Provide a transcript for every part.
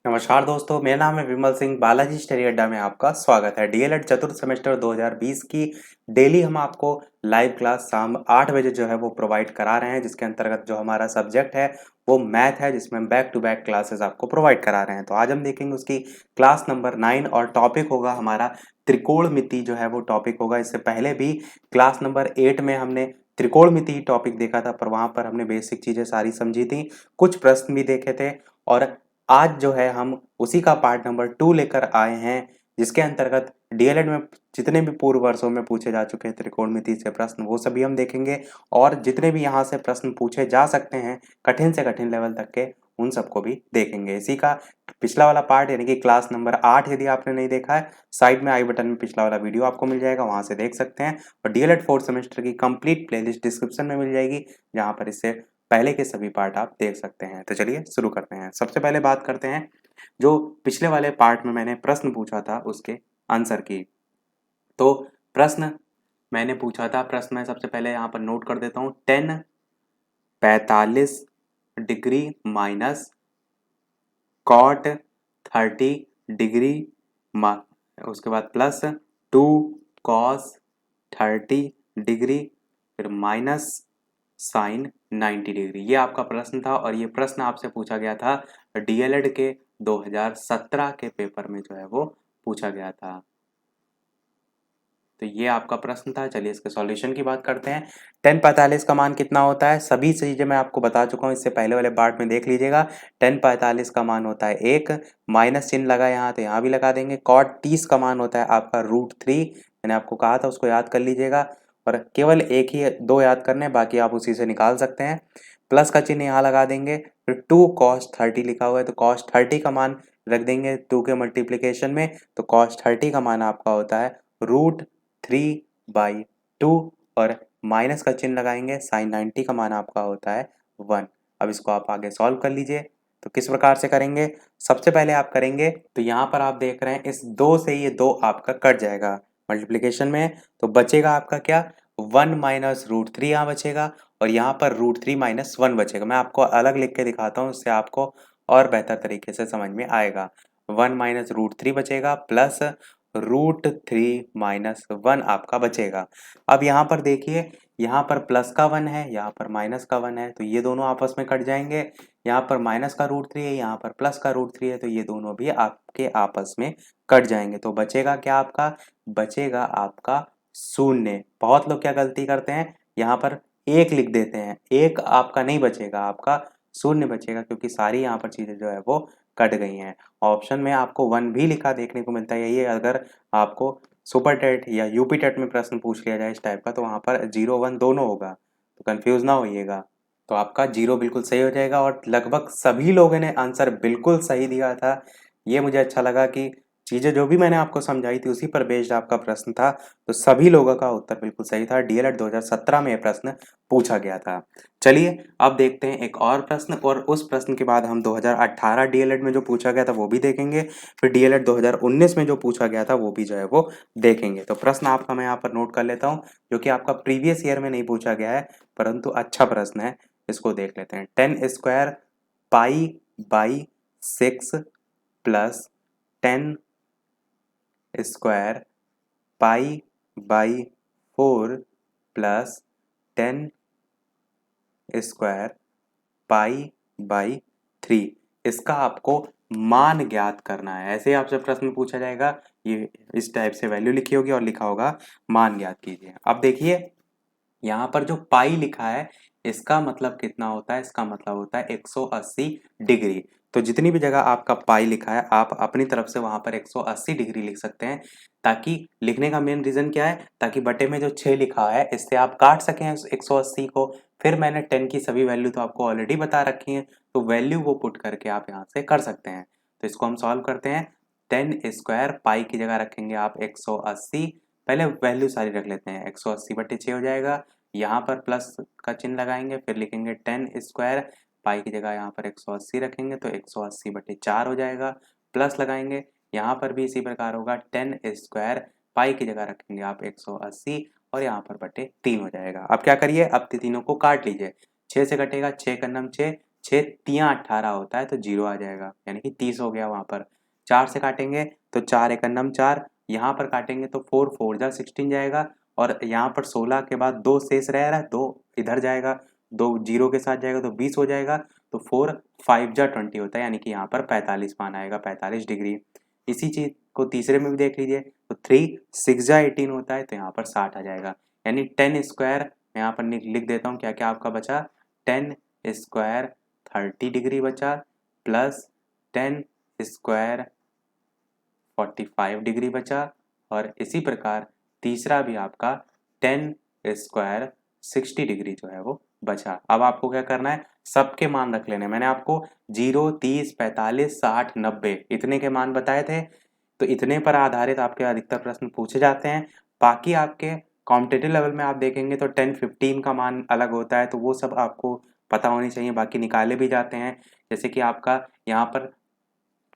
नमस्कार दोस्तों, मेरा नाम है विमल सिंह। बालाजी स्टडी अड्डा में आपका स्वागत है। डीएलएड चतुर्थ सेमेस्टर 2020 की डेली हम आपको लाइव क्लास शाम 8 बजे जो है वो प्रोवाइड करा रहे हैं, जिसके अंतर्गत जो हमारा सब्जेक्ट है वो मैथ है, जिसमें हम बैक टू बैक क्लासेस आपको प्रोवाइड करा रहे हैं। तो आज हम देखेंगे उसकी क्लास नंबर 9 और टॉपिक होगा हमारा त्रिकोणमिति जो है वो टॉपिक होगा। इससे पहले भी क्लास नंबर 8 में हमने त्रिकोणमिति टॉपिक देखा था, पर वहां पर हमने बेसिक चीजें सारी समझी थी, कुछ प्रश्न भी देखे थे। और आज जो है हम उसी का पार्ट नंबर 2 लेकर आए हैं, जिसके अंतर्गत डीएलएड में जितने भी पूर्व वर्षों में पूछे जा चुके हैं त्रिकोणमिति से प्रश्न वो सभी हम देखेंगे। और जितने भी यहाँ से प्रश्न पूछे जा सकते हैं कठिन से कठिन लेवल तक के, उन सबको भी देखेंगे। इसी का पिछला वाला पार्ट यानी कि क्लास नंबर 8 यदि आपने नहीं देखा है, साइड में आई बटन में पिछला वाला वीडियो आपको मिल जाएगा, वहां से देख सकते हैं। और डीएलएड फोर्थ सेमेस्टर की कंप्लीट प्लेलिस्ट डिस्क्रिप्शन में मिल जाएगी, जहां पर इससे पहले के सभी पार्ट आप देख सकते हैं। तो चलिए शुरू करते हैं। सबसे पहले बात करते हैं जो पिछले वाले पार्ट में मैंने प्रश्न पूछा था उसके आंसर की। तो प्रश्न मैंने पूछा था, प्रश्न मैं सबसे पहले यहाँ पर नोट कर देता हूँ। 10 45 डिग्री माइनस कॉट 30 डिग्री, उसके बाद प्लस 2 कॉस 30 डिग्री, फिर माइनस साइन 90 डिग्री। ये आपका प्रश्न था और ये प्रश्न आपसे पूछा गया था डीएलएड के 2017 के पेपर में जो है वो पूछा गया था। तो ये आपका प्रश्न था। चलिए इसके सॉल्यूशन की बात करते हैं। 1045 का मान कितना होता है, सभी चीजें मैं आपको बता चुका हूँ, इससे पहले वाले पार्ट में देख लीजिएगा। 1045 का मान होता है 1, माइनस चिन्ह लगा यहाँ तो यहाँ भी लगा देंगे। कॉट 30 का मान होता है आपका √3, मैंने आपको कहा था उसको याद कर लीजिएगा। और केवल एक ही दो याद करने, बाकी आप उसी से निकाल सकते हैं। प्लस का चिन्ह यहाँ लगा देंगे। फिर 2 cos 30 लिखा हुआ है तो cos 30 का मान रख देंगे 2 के मल्टीप्लीकेशन में, तो cos 30 का मान आपका होता है √3/2। और माइनस का चिन्ह लगाएंगे, sin 90 का मान आपका होता है 1। अब इसको आप आगे सॉल्व कर लीजिए। तो किस प्रकार से करेंगे, सबसे पहले आप करेंगे तो यहाँ पर आप देख रहे हैं इस 2 से ये 2 आपका कट जाएगा मल्टीप्लीकेशन में, तो बचेगा आपका क्या, 1 माइनस √3 यहाँ बचेगा, और यहाँ पर √3 माइनस 1 बचेगा। मैं आपको अलग लिख के दिखाता हूँ, इससे आपको और बेहतर तरीके से समझ में आएगा। 1 माइनस √3 बचेगा प्लस √3 माइनस 1 आपका बचेगा। अब यहाँ पर देखिए, यहाँ पर प्लस का 1 है, यहाँ पर माइनस का 1 है, तो ये दोनों आपस में कट जाएंगे। यहाँ पर माइनस का √3 है, यहाँ पर प्लस का √3 है, तो ये दोनों भी आपके आपस में कट जाएंगे। तो बचेगा क्या आपका, बचेगा आपका 0। बहुत लोग क्या गलती करते हैं, यहाँ पर 1 लिख देते हैं, 1 आपका नहीं बचेगा, आपका 0 बचेगा, क्योंकि सारी यहाँ पर चीजें जो है वो कट गई हैं। ऑप्शन में आपको 1 भी लिखा देखने को मिलता है। यही है, अगर आपको सुपर टेट या यूपी टेट में प्रश्न पूछ लिया जाए इस टाइप का, तो वहां पर 0 1 दोनों होगा, तो कंफ्यूज ना होइएगा। तो आपका 0 बिल्कुल सही हो जाएगा। और लगभग सभी लोगों ने आंसर बिल्कुल सही दिया था। ये मुझे अच्छा लगा कि चीजें जो भी मैंने आपको समझाई थी उसी पर बेस्ड आपका प्रश्न था, तो सभी लोगों का उत्तर बिल्कुल सही था। डीएलएड 2017 में यह प्रश्न पूछा गया था। चलिए अब देखते हैं एक और प्रश्न, और उस प्रश्न के बाद हम 2018 डीएलएड में जो पूछा गया था वो भी देखेंगे, फिर डीएलएड 2019 में जो पूछा गया था वो भी जो है वो देखेंगे। तो प्रश्न आपका मैं यहाँ पर नोट कर लेता हूँ, जो कि आपका प्रीवियस ईयर में नहीं पूछा गया है, परंतु अच्छा प्रश्न है, इसको देख लेते हैं। 10 square π/6 plus 10 square π/4 plus 10 square π/3, इसका आपको मान ज्ञात करना है। ऐसे ही आपसे प्रश्न पूछा जाएगा, ये इस टाइप से वैल्यू लिखी होगी और लिखा होगा मान ज्ञात कीजिए। अब देखिए यहाँ पर जो पाई लिखा है इसका मतलब कितना होता है, इसका मतलब होता है 180 डिग्री। तो जितनी भी जगह आपका पाई लिखा है आप अपनी तरफ से वहां पर 180 डिग्री लिख सकते हैं, ताकि लिखने का मेन रीजन क्या है, ताकि बटे में जो 6 लिखा है इससे आप काट सकें 180 को। फिर मैंने 10 की सभी वैल्यू तो आपको ऑलरेडी बता रखी है, तो वैल्यू वो पुट करके आप यहाँ से कर सकते हैं। तो इसको हम सॉल्व करते हैं। 10 स्क्वायर पाई की जगह रखेंगे आप 180, पहले वैल्यू सारी रख लेते हैं, 180/6 हो जाएगा। यहाँ पर प्लस का चिन्ह लगाएंगे, फिर लिखेंगे 10 स्क्वायर, पाई की जगह यहाँ पर 180 रखेंगे तो 180/4 हो जाएगा। प्लस लगाएंगे, यहाँ पर भी इसी प्रकार होगा, 10 स्क्वायर, पाई की जगह रखेंगे आप 180 और यहाँ पर बटे 3 हो जाएगा। अब क्या करिए, अब तीनों को काट लीजिए, 6 से कटेगा, 6 का नम 6, 6 तियाँ 18 होता है तो 0 आ जाएगा, यानी कि 30 हो गया वहाँ पर। 4 से काटेंगे तो 4 एकन्नम 4, यहाँ पर काटेंगे तो 4 4 जा 16 जाएगा, और यहाँ पर 16 के बाद 2 शेष रह रहा है, 2 इधर जाएगा, 2 0 के साथ जाएगा तो 20 हो जाएगा, तो 4 5 जा 20 होता है, यानी कि यहाँ पर 45 मान आएगा, 45 डिग्री। इसी चीज़ को तीसरे में भी देख लीजिए, तो 3 6 जा 18 होता है, तो यहाँ पर 60 आ जाएगा, यानी 10 स्क्वायर मैं यहाँ पर लिख देता हूँ क्या क्या आपका बचा, 10 स्क्वायर 30 डिग्री बचा, प्लस 10 स्क्वायर 45 डिग्री बचा, और इसी प्रकार तीसरा भी आपका 10 स्क्वायर 60 डिग्री जो है वो बचा। अब आपको क्या करना है, सबके मान रख लेने। मैंने आपको 0 30 45 60 90 इतने के मान बताए थे, तो इतने पर आधारित आपके अधिकतर प्रश्न पूछे जाते हैं। बाकी आपके कॉम्पिटिटिव लेवल में आप देखेंगे तो 10 15 का मान अलग होता है, तो वो सब आपको पता होनी चाहिए, बाकी निकाले भी जाते हैं। जैसे कि आपका यहाँ पर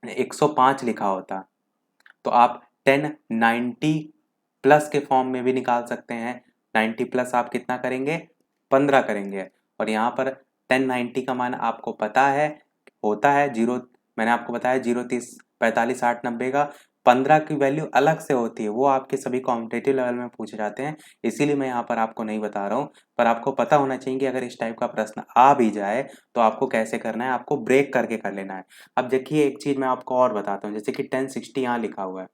105 लिखा होता, तो आप 10 90 प्लस के फॉर्म में भी निकाल सकते हैं। 90 प्लस आप कितना करेंगे, 15 करेंगे, और यहाँ पर 10 90 का मान आपको पता है होता है 0, मैंने आपको बताया 0 30 45 60 90 का 15 की वैल्यू अलग से होती है, वो आपके सभी कॉम्पिटिटिव लेवल में पूछे जाते हैं, इसीलिए मैं यहाँ पर आपको नहीं बता रहा हूँ। पर आपको पता होना चाहिए कि अगर इस टाइप का प्रश्न आ भी जाए तो आपको कैसे करना है, आपको ब्रेक करके कर लेना है। अब देखिए एक चीज़ मैं आपको और बताता हूँ, जैसे कि 1060 यहाँ लिखा हुआ है,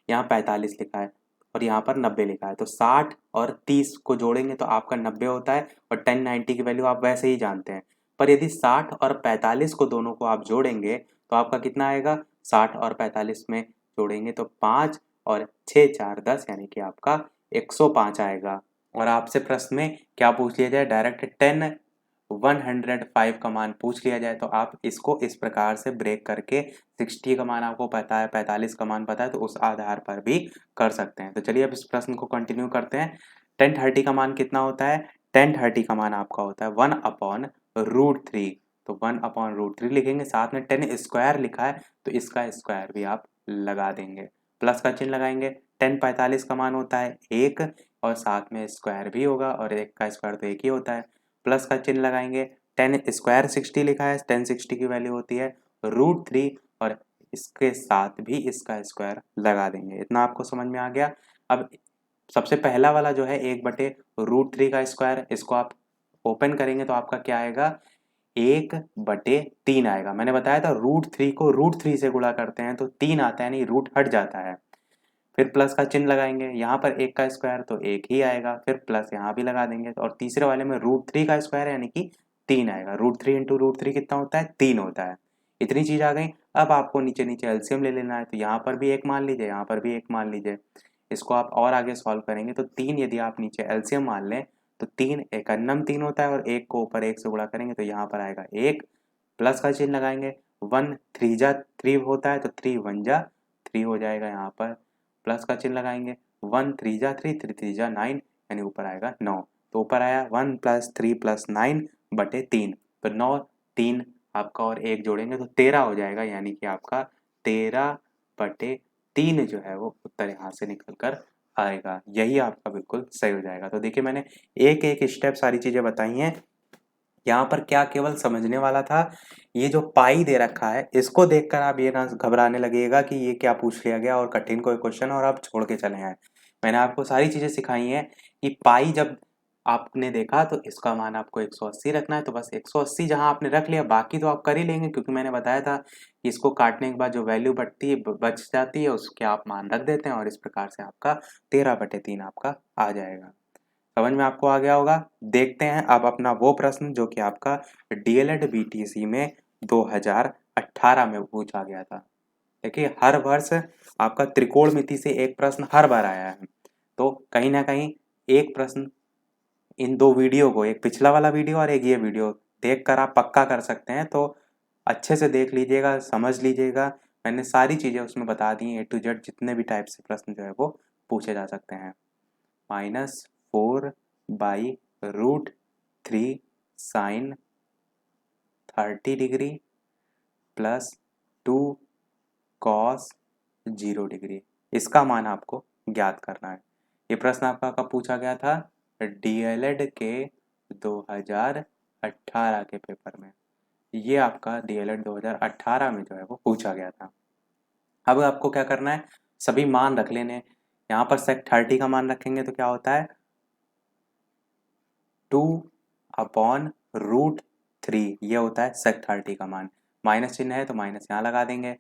यहाँ 45 लिखा है, और यहाँ पर 90 लिखा है, तो 60 और 30 को जोड़ेंगे तो आपका 90 होता है, और 1090 की वैल्यू आप वैसे ही जानते हैं। पर यदि 60 और 45 को दोनों को आप जोड़ेंगे तो आपका कितना आएगा, 60 और 45 में जोड़ेंगे तो 5 और 6 4 10, यानी कि आपका 105 आएगा। और आपसे प्रश्न में क्या पूछ लिया जाए, डायरेक्ट 10 105 का मान पूछ लिया जाए, तो आप इसको इस प्रकार से ब्रेक करके 60 का मान आपको पता है, 45 का मान पता है, तो उस आधार पर भी कर सकते हैं। तो चलिए अब इस प्रश्न को कंटिन्यू करते हैं। 1030 का मान कितना होता है, 1030 का मान आपका होता है 1/√3, तो 1/√3 लिखेंगे, साथ में 10 स्क्वायर लिखा है तो इसका स्क्वायर भी आप लगा देंगे, प्लस का चिन्ह लगाएंगे। 1045 का मान होता है 1, और साथ में स्क्वायर भी होगा, और 1 का स्क्वायर तो 1 ही होता है, प्लस का चिन्ह लगाएंगे। 10 स्क्वायर 60 लिखा है, 1060 की वैल्यू होती है √3, और इसके साथ भी इसका स्क्वायर लगा देंगे। इतना आपको समझ में आ गया। अब सबसे पहला वाला जो है 1/√3 का स्क्वायर, इसको आप ओपन करेंगे तो आपका क्या आएगा, 1/3 आएगा। मैंने बताया था √3 को √3 से गुणा करते हैं तो 3 आता है, नहीं रूट हट जाता है। फिर प्लस का चिन्ह लगाएंगे, यहाँ पर 1 का स्क्वायर तो 1 ही आएगा, फिर प्लस यहाँ भी लगा देंगे, और तीसरे वाले में √3 का स्क्वायर यानी कि 3 आएगा। √3 इंटू √3 कितना होता है, 3 होता है। इतनी चीज आ गई। अब आपको नीचे नीचे एलसीएम ले लेना है, तो यहाँ पर भी 1 मान लीजिए, यहाँ पर भी 1 मान लीजिए। इसको आप और आगे सॉल्व करेंगे तो 3 यदि आप नीचे एलसीएम मान लें तो 3 एकन्नम 3 होता है, और 1 को ऊपर 1 से गुणा करेंगे तो यहाँ पर आएगा 1, प्लस का चिन्ह लगाएंगे, 1 3 जा 3 होता है तो 3 1 जा 3 हो जाएगा, यहाँ पर प्लस का चिन्ह लगाएंगे, 1 3 जा 3 3 3 जा 9, यानी ऊपर आएगा 9, तो ऊपर आया 1 + 3 + 9/3, तो 9 3 आपका और 1 जोड़ेंगे तो 13 हो जाएगा, यानी कि आपका 13/3 जो है वो उत्तर यहाँ से निकल कर आएगा। यही आपका बिल्कुल सही हो जाएगा। तो देखिए मैंने एक एक स्टेप सारी चीज़ें बताई हैं। यहाँ पर क्या केवल समझने वाला था, ये जो पाई दे रखा है इसको देखकर आप ये ना घबराने लगेगा कि ये क्या पूछ लिया गया और कठिन कोई क्वेश्चन और आप छोड़ के चले आए। मैंने आपको सारी चीज़ें सिखाई हैं कि पाई जब आपने देखा तो इसका मान आपको 180 रखना है, तो बस 180 जहाँ आपने रख लिया बाकी तो आप कर ही लेंगे, क्योंकि मैंने बताया था कि इसको काटने के बाद जो वैल्यू बचती है बच जाती है उसके आप मान रख देते हैं, और इस प्रकार से आपका 13/3 आपका आ जाएगा। समझ में आपको आ गया होगा। देखते हैं अब अपना वो प्रश्न जो कि आपका डीएलएड बीटीसी में 2018 में पूछा गया था। देखिए हर वर्ष आपका त्रिकोणमिति से एक प्रश्न हर बार आया है, तो कहीं ना कहीं एक प्रश्न इन दो वीडियो को, एक पिछला वाला वीडियो और एक ये वीडियो देख कर आप पक्का कर सकते हैं। तो अच्छे से देख लीजिएगा, समझ लीजिएगा, मैंने सारी चीज़ें उसमें बता दी हैं, A to Z जितने भी टाइप से प्रश्न जो है वो पूछे जा सकते हैं। -4/√3 sine 30 degree plus 2 cos 0 degree, इसका मान आपको ज्ञात करना है। ये प्रश्न आपका कब पूछा गया था, डीएलएड के 2018 के पेपर में। ये आपका DLED 2018 में जो है वो पूछा गया था। अब आपको क्या करना है, सभी मान रख लेने। यहाँ पर sec30 का मान रखेंगे तो क्या होता है 2/√3, ये होता है sec30 का मान। माइनस चिन्ह है तो माइनस यहाँ लगा देंगे।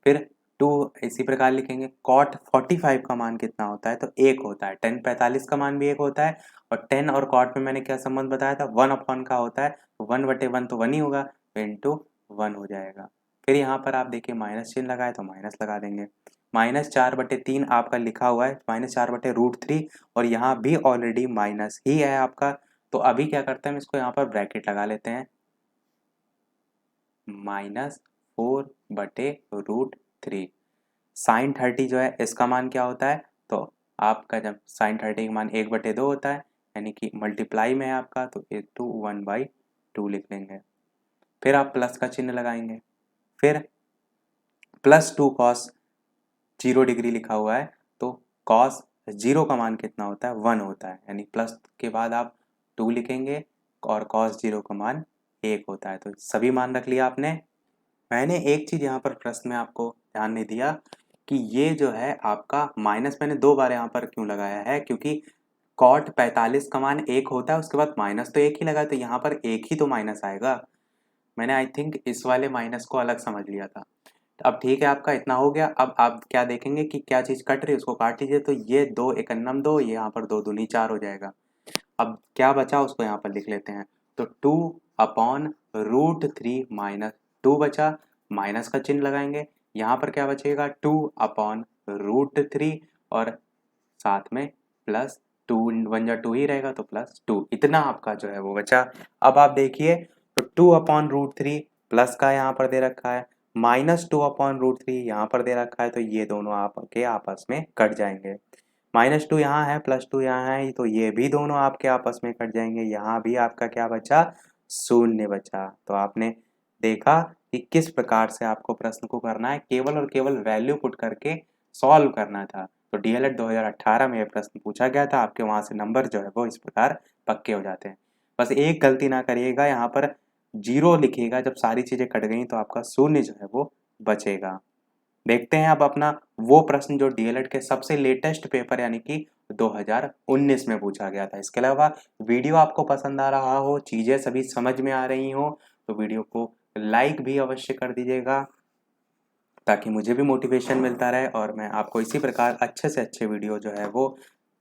फिर 2 इसी प्रकार लिखेंगे। cot 45 का मान कितना होता है तो 1 होता है। tan 45 का मान भी 1 होता है। और tan और cot में मैंने क्या संबंध बताया था, 1/, का होता है। 1/1 तो 1 ही होगा, तो इंटू 1 हो जाएगा। फिर यहाँ पर आप देखिए माइनस चिन्ह लगाए तो माइनस लगा देंगे। -4/3 आपका लिखा हुआ है, -4/√3, और यहाँ भी ऑलरेडी माइनस ही है आपका। तो अभी क्या करते हैं, हम इसको यहाँ पर ब्रैकेट लगा लेते हैं। -4/√3 sin30 जो है इसका मान क्या होता है, तो आपका जब sin30 का मान 1/2 होता है, यानी कि मल्टीप्लाई में है आपका, तो 1/2 लिख लेंगे। फिर आप प्लस का चिन्ह लगाएंगे। फिर +2 cos 0 डिग्री लिखा हुआ है, तो cos 0 का मान कितना होता है 1 होता है, यानी प्लस के बाद आप 2 लिखेंगे और cos 0 का मान 1 होता है। तो सभी मान रख लिया आपने। मैंने एक चीज़ यहाँ पर प्रश्न में आपको ध्यान नहीं दिया कि ये जो है आपका माइनस मैंने 2 बार यहाँ पर क्यों लगाया है, क्योंकि cot 45 का मान 1 होता है, उसके बाद माइनस तो 1 ही लगा, तो यहाँ पर 1 ही तो माइनस आएगा। मैंने आई थिंक इस वाले माइनस को अलग समझ लिया था। अब ठीक है, आपका इतना हो गया। अब आप क्या देखेंगे कि क्या चीज़ कट रही है, उसको काट लीजिए। तो ये 2 एकन्नम 2, ये यहाँ पर 2 दूनी 4 हो जाएगा। अब क्या बचा उसको यहाँ पर लिख लेते हैं। तो 2/√3 माइनस 2 बचा, माइनस का चिन्ह लगाएंगे। यहाँ पर क्या बचेगा 2/√3 और साथ में प्लस 2, 1 जा 2 ही रहेगा, तो +2, इतना आपका जो है वो बचा। अब आप देखिए, तो 2/√3 प्लस का यहाँ पर दे रखा है, -2/√3 यहाँ पर दे रखा है, तो ये दोनों आपके आपस में कट जाएंगे। -2 यहाँ है, +2 यहाँ है, तो ये भी दोनों आपके आपस में कट जाएंगे। यहाँ भी आपका क्या बचा, 0 बचा। तो आपने देखा कि किस प्रकार से आपको प्रश्न को करना है, केवल और केवल वैल्यू पुट करके सॉल्व करना था। तो DLED 2018 में यह प्रश्न पूछा गया था। आपके वहाँ से नंबर जो है वो इस प्रकार पक्के हो जाते हैं। बस एक गलती ना करिएगा, यहाँ पर 0 लिखिएगा। जब सारी चीज़ें कट गई तो आपका 0 जो है वो बचेगा। देखते हैं अब अपना वो प्रश्न जो DLED के सबसे लेटेस्ट पेपर यानी कि 2019 में पूछा गया था। इसके अलावा वीडियो आपको पसंद आ रहा हो, चीज़ें सभी समझ में आ रही हो, तो वीडियो को लाइक भी अवश्य कर दीजिएगा, ताकि मुझे भी मोटिवेशन मिलता रहे और मैं आपको इसी प्रकार अच्छे से अच्छे वीडियो जो है वो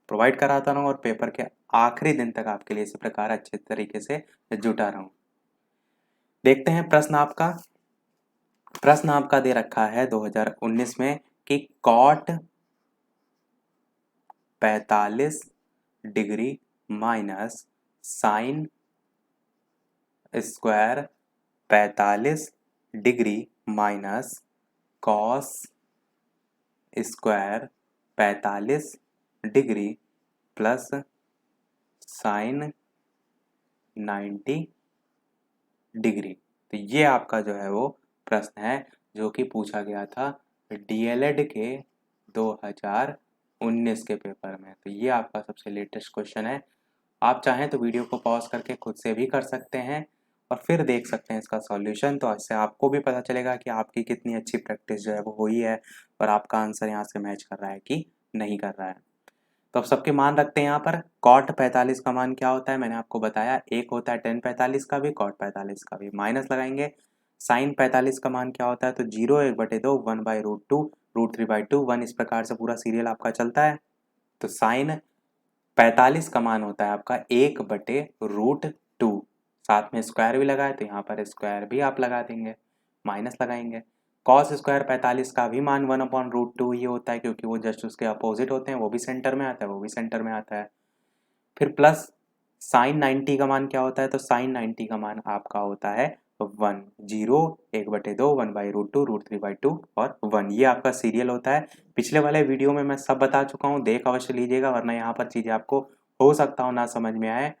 प्रोवाइड कराता रहूँ और पेपर के आखिरी दिन तक आपके लिए इसी प्रकार अच्छे तरीके से जुटा रहूँ। देखते हैं प्रश्न आपका दे रखा है 2019 में कि cot 45 degree minus sine square 45 degree minus cos square 45 degree plus sign 90 degree. तो ये आपका जो है वो प्रश्न है जो कि पूछा गया था DLED के 2019 के पेपर में। तो ये आपका सबसे लेटेस्ट क्वेश्चन है। आप चाहें तो वीडियो को पॉज करके खुद से भी कर सकते हैं और फिर देख सकते हैं इसका सॉल्यूशन। तो इससे आपको भी पता चलेगा कि आपकी कितनी अच्छी प्रैक्टिस जो है वो हुई है और आपका आंसर यहाँ से मैच कर रहा है कि नहीं कर रहा है। तो अब सबके मान रखते हैं यहाँ पर। cot 45 का मान क्या होता है, मैंने आपको बताया 1 होता है। tan 45 का भी, cot 45 का भी। माइनस लगाएंगे। sin 45 का मान क्या होता है, तो 0 1/2 1/√2 √3/2 1, इस प्रकार से पूरा सीरियल आपका चलता है। तो sin 45 का मान होता है आपका 1/√2, साथ में स्क्वायर भी लगा है तो यहाँ पर स्क्वायर भी आप लगा देंगे, माइनस लगाएंगे। कॉस स्क्वायर 45 का भी मान 1/√2 ही होता है, क्योंकि वो जस्ट उसके अपोजिट होते हैं। वो भी सेंटर में आता है, वो भी सेंटर में आता है। फिर प्लस साइन 90 का मान क्या होता है, तो साइन 90 का मान आपका होता है 1, 0 1/2 1/√2 √3/2 और 1, ये आपका सीरियल होता है। पिछले वाले वीडियो में मैं सब बता चुका हूँ, देख अवश्य लीजिएगा, वरना यहाँ पर चीज़ें आपको हो सकता हो ना समझ में आए,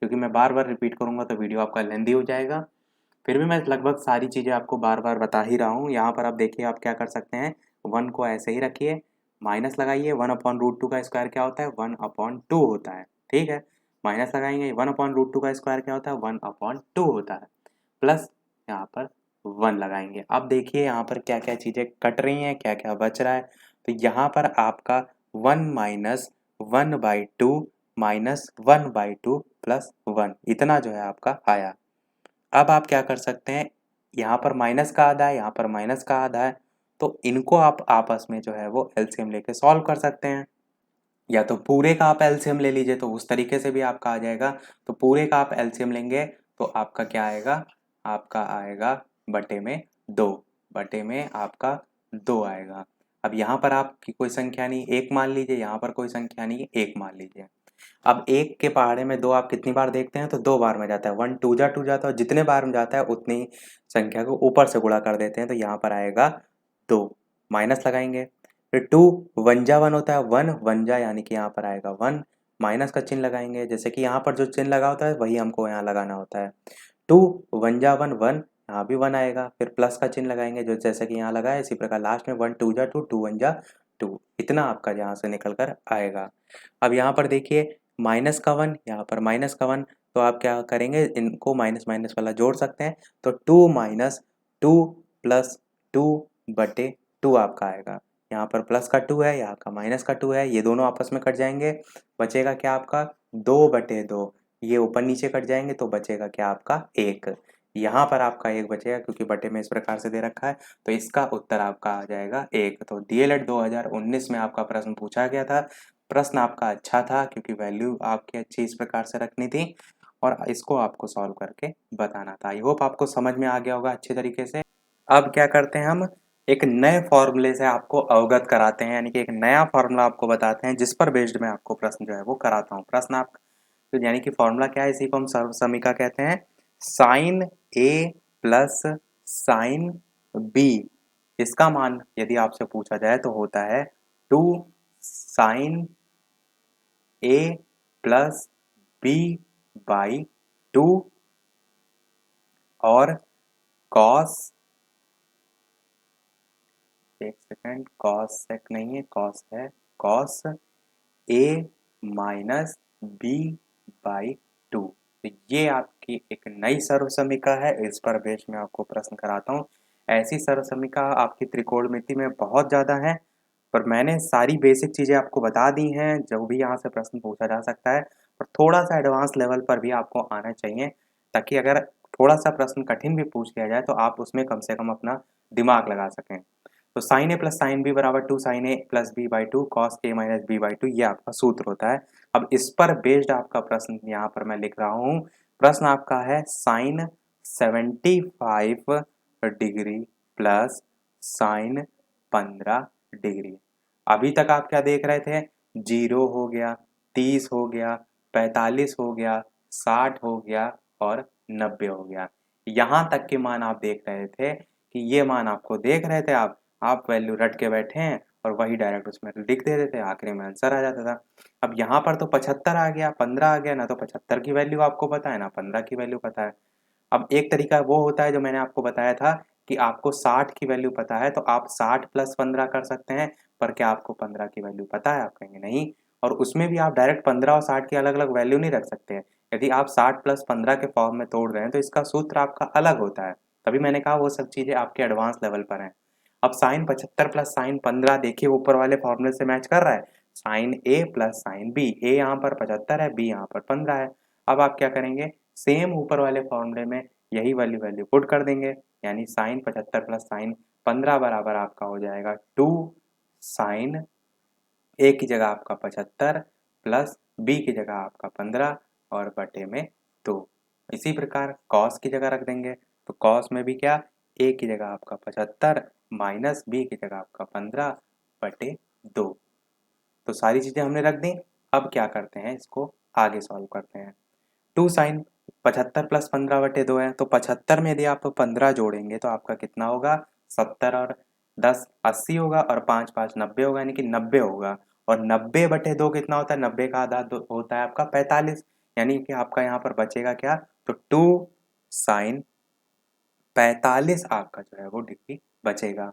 क्योंकि मैं बार बार रिपीट करूँगा तो वीडियो आपका लेंदी हो जाएगा। फिर भी मैं लगभग सारी चीज़ें आपको बार बार बता ही रहा हूँ। यहाँ पर आप देखिए, आप क्या कर सकते हैं, 1 को ऐसे ही रखिए, माइनस लगाइए। 1/√2 का स्क्वायर क्या होता है, 1/2 होता है, ठीक है। माइनस लगाएंगे, 1/√2 का स्क्वायर क्या होता है, 1/2 होता है। प्लस यहाँ पर 1 लगाएंगे। अब देखिए यहाँ पर क्या क्या चीज़ें कट रही हैं, क्या क्या बच रहा है। तो यहाँ पर आपका 1 माइनस 1/2 माइनस 1/2 प्लस 1 इतना जो है आपका आया। अब आप क्या कर सकते हैं, यहाँ पर माइनस का आधा है, यहाँ पर माइनस का आधा है, तो इनको आप आपस में जो है वो एलसीएम लेके सॉल्व कर सकते हैं। या तो पूरे का आप एलसीएम ले लीजिए तो उस तरीके से भी आपका आ जाएगा। तो पूरे का आप एलसीएम लेंगे तो आपका क्या आएगा, आपका आएगा बटे में 2, बटे में आपका 2 आएगा। अब यहाँ पर आपकी कोई संख्या नहीं, 1 मान लीजिए, यहाँ पर कोई संख्या नहीं, 1 मान लीजिए। अब 1 के पहाड़े में 2 आप कितनी बार देखते हैं, तो 2 बार में जाता है। 1 टू जाता है और जितने बार में जाता है उतनी ही संख्या को ऊपर से गुणा कर देते हैं, तो यहाँ पर आएगा 2, माइनस लगाएंगे। फिर 2 वन जा 1 होता है, 1 वन जा यानी कि यहाँ पर आएगा 1, माइनस का चिन्ह लगाएंगे। जैसे कि यहाँ पर जो चिन्ह लगा होता है वही हमको यहाँ लगाना होता है। 2 वन जा 1 1, यहाँ भी 1 आएगा, फिर प्लस का चिन्ह लगाएंगे जो जैसे कि यहाँ लगा है, इसी प्रकार लास्ट में 1 टू जा 2, 2 वन जा 2, इतना आपका यहाँ से निकल कर आएगा। अब यहाँ पर देखिए माइनस का 1, यहाँ पर माइनस का 1, तो आप क्या करेंगे, इनको माइनस माइनस वाला जोड़ सकते हैं। तो 2 माइनस 2 प्लस 2 बटे 2 आपका आएगा। यहाँ पर प्लस का 2 है, यहाँ का माइनस का 2 है, ये दोनों आपस में कट जाएंगे। बचेगा क्या आपका 2 बटे 2, ये ऊपर नीचे कट जाएंगे तो बचेगा क्या आपका 1। यहाँ पर आपका 1 बचेगा क्योंकि बटे में इस प्रकार से दे रखा है, तो इसका उत्तर आपका आ जाएगा 1। तो डीएलएड 2019 में आपका प्रश्न पूछा गया था। प्रश्न आपका अच्छा था क्योंकि वैल्यू आपकी अच्छी इस प्रकार से रखनी थी और इसको आपको सॉल्व करके बताना था। आई होप आपको समझ में आ गया होगा अच्छे तरीके से। अब क्या करते हैं, हम एक नए फॉर्मूले से आपको अवगत कराते हैं, यानी कि एक नया फॉर्मूला आपको बताते हैं जिस पर बेस्ड मैं आपको प्रश्न जो है वो कराता हूँ। प्रश्न आप तो यानी कि फॉर्मूला क्या है, इसी को हम सर्वसमीका कहते हैं। Sign A plus sine B, इसका मान यदि आपसे पूछा जाए तो होता है 2 sine A plus B by 2 और कॉस, एक सेकेंड, कॉस सेक नहीं है, कॉस है, cos A minus B by 2। तो ये आपकी एक नई सर्वसमीका है, इस पर बेस में आपको प्रश्न कराता हूँ। ऐसी सर्वसमीका आपकी त्रिकोणमिति में बहुत ज़्यादा है, पर मैंने सारी बेसिक चीज़ें आपको बता दी हैं जो भी यहाँ से प्रश्न पूछा जा सकता है। और थोड़ा सा एडवांस लेवल पर भी आपको आना चाहिए, ताकि अगर थोड़ा सा प्रश्न कठिन भी पूछ लिया जाए तो आप उसमें कम से कम अपना दिमाग लगा सकें। तो sine A plus sine B बराबर 2 sine A plus B by 2 cos A minus B by 2, ये आपका सूत्र होता है। अब इस पर बेस्ड आपका प्रश्न यहाँ पर मैं लिख रहा हूँ। प्रश्न आपका है sine 75 degree plus sine 15 degree. अभी तक आप क्या देख रहे थे, 0 हो गया, 30 हो गया, 45 हो गया, 60 हो गया और 90 हो गया। यहाँ तक के मान आप देख रहे थे कि ये मान आपको देख रहे थे, आप वैल्यू रट के बैठे हैं और वही डायरेक्ट उसमें लिख देते थे, आखिरी में आंसर आ जाता था। अब यहाँ पर तो 75 आ गया, 15 आ गया, ना तो 75 की वैल्यू आपको पता है ना 15 की वैल्यू पता है। अब एक तरीका वो होता है जो मैंने आपको बताया था कि आपको 60 की वैल्यू पता है तो आप 60 प्लस 15 कर सकते हैं, पर क्या आपको 15 की वैल्यू पता है, आप कहेंगे नहीं। और उसमें भी आप डायरेक्ट 15 और 60 की अलग अलग वैल्यू नहीं रख सकते हैं। यदि आप 60 प्लस 15 के फॉर्म में तोड़ रहे हैं तो इसका सूत्र आपका अलग होता है। तभी मैंने कहा वो सब चीज़ें आपके एडवांस लेवल पर हैं। अब साइन 75 प्लस साइन 15 देखिए ऊपर वाले फॉर्मूले से मैच कर रहा है। Sine A plus sine B, ए यहाँ पर 75 है, बी यहाँ पर 15 है। अब आप क्या करेंगे, सेम ऊपर वाले फॉर्मूले में यही वाली वैल्यू पुट कर देंगे, यानी साइन 75 प्लस साइन 15 बराबर आपका हो जाएगा 2 साइन ए की जगह आपका 75 प्लस बी की जगह आपका 15 और बटे में 2। इसी प्रकार कॉस की जगह रख देंगे, तो कॉस में भी क्या, ए की जगह आपका 75 माइनस बी की जगह आपका 15 बटे 2। तो सारी चीज़ें हमने रख दी। अब क्या करते हैं, इसको आगे सॉल्व करते हैं। 2 साइन 75 प्लस 15 बटे 2 है, तो 75 में यदि आप 15 जोड़ेंगे तो आपका कितना होगा, 70 और 10 80 होगा और 5 5 90 होगा, यानी कि 90 होगा। और 90 बटे 2 कितना होता है, 90 का आधा होता है आपका 45, यानी कि आपका यहाँ पर बचेगा क्या, तो 2 साइन 45 आपका जो है वो डिग्री बचेगा।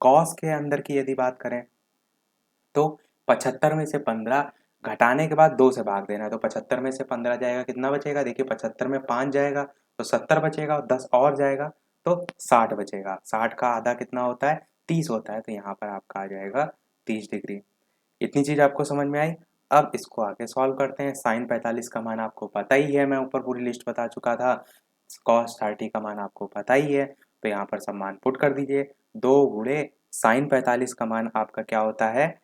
कॉस के अंदर की यदि बात करें तो 75 में से 15 घटाने के बाद 2 से भाग देना है, तो 75 में से 15 जाएगा, कितना बचेगा, देखिए 75 में 5 जाएगा तो 70 बचेगा और 10 और जाएगा तो 60 बचेगा। 60 का आधा कितना होता है? 30 होता है, तो यहाँ पर आपका आ जाएगा 30 डिग्री। इतनी चीज़ आपको समझ में आई। अब इसको आगे सॉल्व करते हैं। साइन 45 का मान आपको पता ही है, मैं ऊपर पूरी लिस्ट बता चुका था। कॉस 30 का मान आपको पता ही है, तो यहाँ पर सब मान पुट कर दीजिए। 2 गुणे साइन 45 का मान आपका क्या होता है?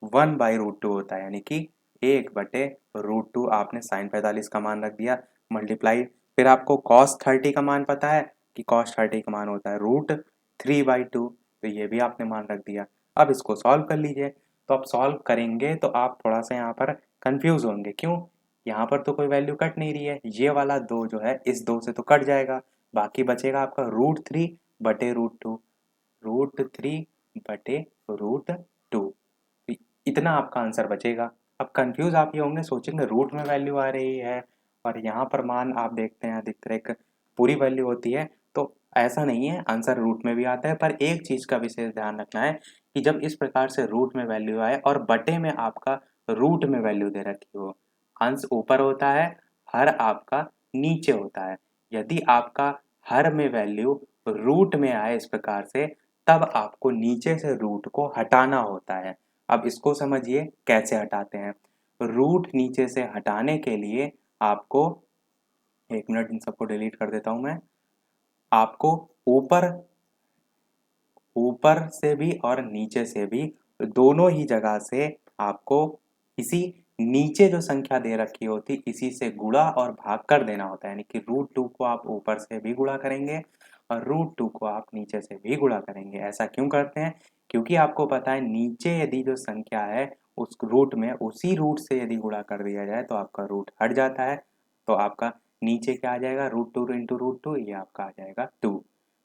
1/√2 होता है, यानी कि 1/√2 आपने साइन 45 का मान रख दिया, मल्टीप्लाई। फिर आपको कॉस 30 का मान पता है कि कॉस 30 का मान होता है √3/2, तो ये भी आपने मान रख दिया। अब इसको सॉल्व कर लीजिए। तो आप सॉल्व करेंगे तो आप थोड़ा सा यहाँ पर कंफ्यूज होंगे। क्यों? यहाँ पर तो कोई वैल्यू कट नहीं रही है, ये वाला 2 जो है इस 2 से तो कट जाएगा, बाकी बचेगा आपका √3/√2, √3/√2, इतना आपका आंसर बचेगा। अब कंफ्यूज आप ये होंगे, सोचेंगे रूट में वैल्यू आ रही है और यहाँ पर मान आप देखते हैं अधिकतर एक पूरी वैल्यू होती है, तो ऐसा नहीं है, आंसर रूट में भी आता है। पर एक चीज़ का विशेष ध्यान रखना है कि जब इस प्रकार से रूट में वैल्यू आए और बटे में आपका रूट में वैल्यू दे रखी हो, अंश ऊपर होता है, हर आपका नीचे होता है। यदि आपका हर में वैल्यू रूट में आए इस प्रकार से, तब आपको नीचे से रूट को हटाना होता है। अब इसको समझिए कैसे हटाते हैं। रूट नीचे से हटाने के लिए आपको, एक मिनट इन सबको डिलीट कर देता हूं मैं। आपको ऊपर ऊपर से भी और नीचे से भी, दोनों ही जगह से आपको इसी नीचे जो संख्या दे रखी होती इसी से गुणा और भाग कर देना होता है। यानी कि √2 को आप ऊपर से भी गुणा करेंगे और √2 को आप नीचे से भी गुणा करेंगे। ऐसा क्यों करते हैं? क्योंकि आपको पता है नीचे यदि जो संख्या है उस रूट में उसी रूट से यदि गुणा कर दिया जाए तो आपका रूट हट जाता है। तो आपका नीचे क्या आ जाएगा? √2 इंटू √2, ये आपका आ जाएगा 2।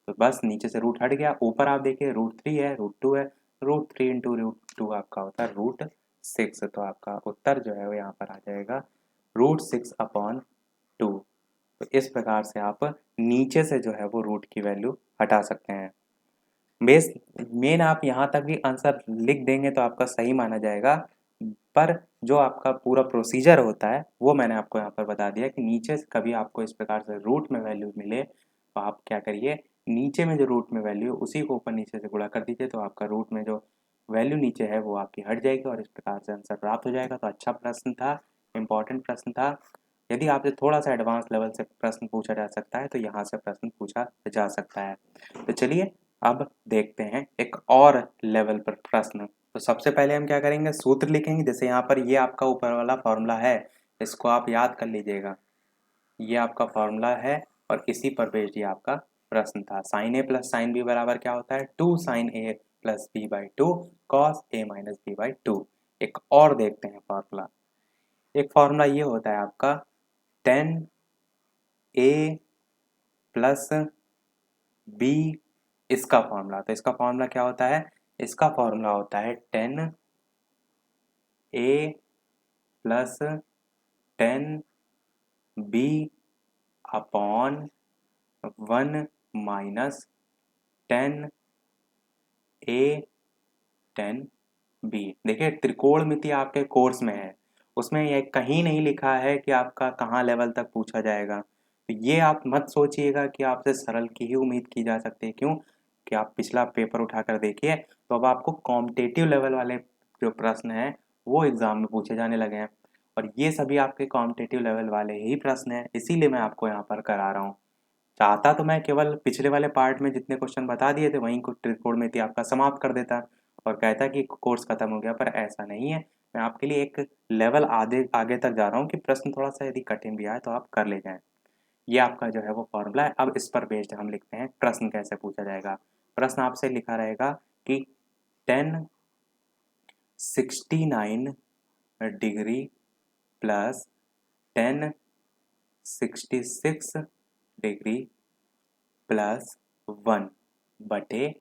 तो बस नीचे से रूट हट गया। ऊपर आप देखिए √3 है, √2 है, √3 इंटू √2 आपका होता है √6। तो आपका उत्तर जो है वो यहाँ पर आ जाएगा √6/2। तो इस प्रकार से आप नीचे से जो है वो रूट की वैल्यू हटा सकते हैं। बेस मेन आप यहाँ तक भी आंसर लिख देंगे तो आपका सही माना जाएगा, पर जो आपका पूरा प्रोसीजर होता है वो मैंने आपको यहाँ पर बता दिया कि नीचे से कभी आपको इस प्रकार से रूट में वैल्यू मिले तो आप क्या करिए, नीचे में जो रूट में वैल्यू उसी को ऊपर नीचे से गुणा कर दीजिए, तो आपका रूट में जो वैल्यू नीचे है वो आपकी हट जाएगी और इस प्रकार से आंसर प्राप्त हो जाएगा। तो अच्छा प्रश्न था, इम्पॉर्टेंट प्रश्न था। यदि आपसे थोड़ा सा एडवांस लेवल से प्रश्न पूछा जा सकता है तो यहाँ से प्रश्न पूछा जा सकता है। तो चलिए अब देखते हैं एक और लेवल पर प्रश्न। तो सबसे पहले हम क्या करेंगे, सूत्र लिखेंगे। जैसे यहाँ पर ये आपका ऊपर वाला फॉर्मूला है, इसको आप याद कर लीजिएगा। ये आपका फॉर्मूला है और इसी पर बेस्ड ये आपका प्रश्न था। Sine A plus sine B बराबर क्या होता है? 2 sine A plus B by 2 cos A minus B by 2। एक और देखते हैं फॉर्मूला। एक फॉर्मूला ये होता है आपका 10 ए प्लस बी, इसका फॉर्मूला। तो इसका फॉर्मूला क्या होता है? इसका फॉर्मूला होता है 10 ए प्लस 10 बी अपॉन 1 माइनस 10 ए 10 बी। देखिए त्रिकोणमिति आपके कोर्स में है, उसमें ये कहीं नहीं लिखा है कि आपका कहाँ लेवल तक पूछा जाएगा। तो ये आप मत सोचिएगा कि आपसे सरल की ही उम्मीद की जा सकती है। क्यों? कि आप पिछला पेपर उठाकर देखिए तो अब आपको कॉम्पिटिटिव लेवल वाले जो प्रश्न हैं वो एग्जाम में पूछे जाने लगे हैं, और ये सभी आपके कॉम्पिटिटिव लेवल वाले ही प्रश्न हैं, इसीलिए मैं आपको यहाँ पर करा रहा हूँ। चाहता तो मैं केवल पिछले वाले पार्ट में जितने क्वेश्चन बता दिए थे वहीं को त्रिकोणमिति आपका समाप्त कर देता और कहता कि कोर्स खत्म हो गया, पर ऐसा नहीं है। मैं आपके लिए एक लेवल आगे आगे तक जा रहा हूँ कि प्रश्न थोड़ा सा यदि कठिन भी आए तो आप कर ले जाएं। ये आपका जो है वो फॉर्मूला है। अब इस पर बेस्ड हम लिखते हैं प्रश्न कैसे पूछा जाएगा। प्रश्न आपसे लिखा रहेगा कि 1069 डिग्री प्लस 1066 डिग्री प्लस 1 बटे,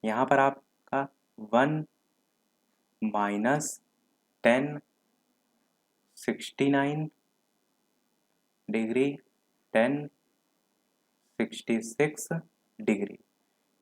यहाँ पर आपका 1 माइनस 1069 डिग्री 1066 डिग्री,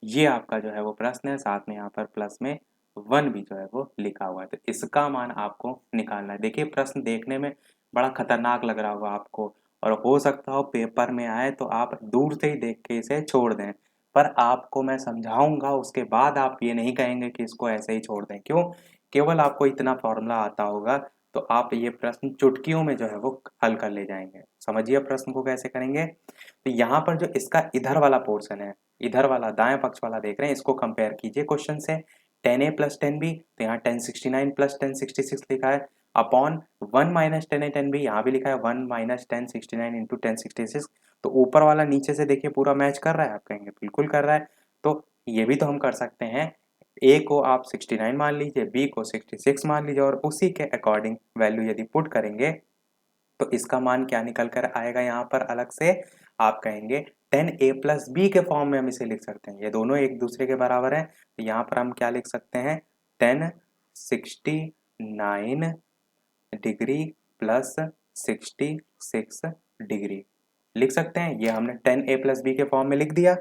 ये आपका जो है वो प्रश्न है। साथ में यहाँ पर प्लस में 1 भी जो है वो लिखा हुआ है, तो इसका मान आपको निकालना है। देखिए प्रश्न देखने में बड़ा खतरनाक लग रहा होगा आपको और हो सकता हो पेपर में आए तो आप दूर से ही देख के इसे छोड़ दें। पर आपको मैं समझाऊँगा उसके बाद आप ये नहीं कहेंगे कि इसको ऐसे ही छोड़ दें। क्यों? केवल आपको इतना फ़ॉर्मूला आता होगा तो आप ये प्रश्न चुटकियों में जो है वो हल कर ले जाएँगे। समझिए प्रश्न को कैसे करेंगे? तो यहाँ पर जो इसका इधर वाला पोर्शन है, इधर वाला दाएँ पक्ष वाला देख रहे हैं, इसको कंपेयर कीजिए क्वेश्चन से। 10a + 10b तो यहाँ 1069 + 1066 लिखा है अपॉन 1 - 10a 10b यहाँ भी लिखा है 1 - 1069 × 1066 तो ऊपर वाला नीचे से देखिए पूरा मैच कर रहा है? आप कहेंगे बिल्कुल कर रहा है। तो ये भी तो हम कर सकते हैं, a को आप 69 मान लीजिए, b को 66 मान लीजिए और उसी के अकॉर्डिंग वैल्यू यदि पुट करेंगे तो इसका मान क्या निकल कर आएगा यहाँ पर अलग से? आप कहेंगे 10a + b के फॉर्म में हम इसे लिख सकते हैं। ये दोनों एक दूसरे के बराबर हैं, तो यहाँ पर हम क्या लिख सकते हैं? 1069 डिग्री प्लस 66 डिग्री लिख सकते हैं। ये हमने 10a + b के फॉर्म में लिख दिया।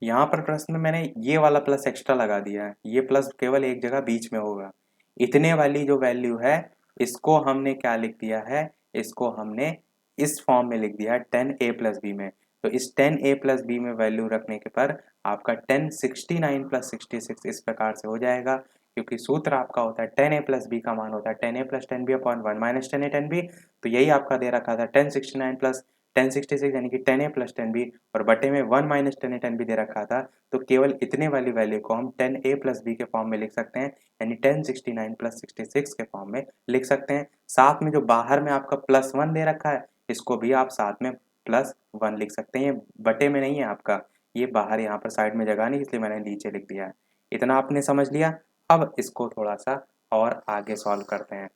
यहाँ पर प्रश्न में मैंने ये वाला प्लस एक्स्ट्रा लगा दिया है, ये प्लस केवल एक जगह बीच में होगा। इतने वाली जो वैल्यू है इसको हमने क्या लिख दिया है? इसको हमने इस फॉर्म में लिख दिया है 10a + b में। तो इस 10a + b में वैल्यू रखने के पर आपका 1069 + 66 इस प्रकार से हो जाएगा, क्योंकि सूत्र आपका होता है 10a + b का मान होता है 10a + 10b upon 1 - 10a 10b। तो यही आपका दे रखा था 1069 + 1066 यानी कि 10a + 10b और बटे में 1 - 10a 10b दे रखा था। तो केवल इतने वाली वैल्यू को हम 10a + b के फॉर्म में लिख सकते हैं, यानी 1069 + 66 के फॉर्म में लिख सकते हैं। साथ में जो बाहर में आपका +1 दे रखा है, इसको भी आप साथ में +1 लिख सकते हैं। ये बटे में नहीं है आपका, ये बाहर यहाँ पर साइड में जगह नहीं, इसलिए मैंने नीचे लिख दिया है। इतना आपने समझ लिया। अब इसको थोड़ा-सा और आगे सॉल्व करते हैं।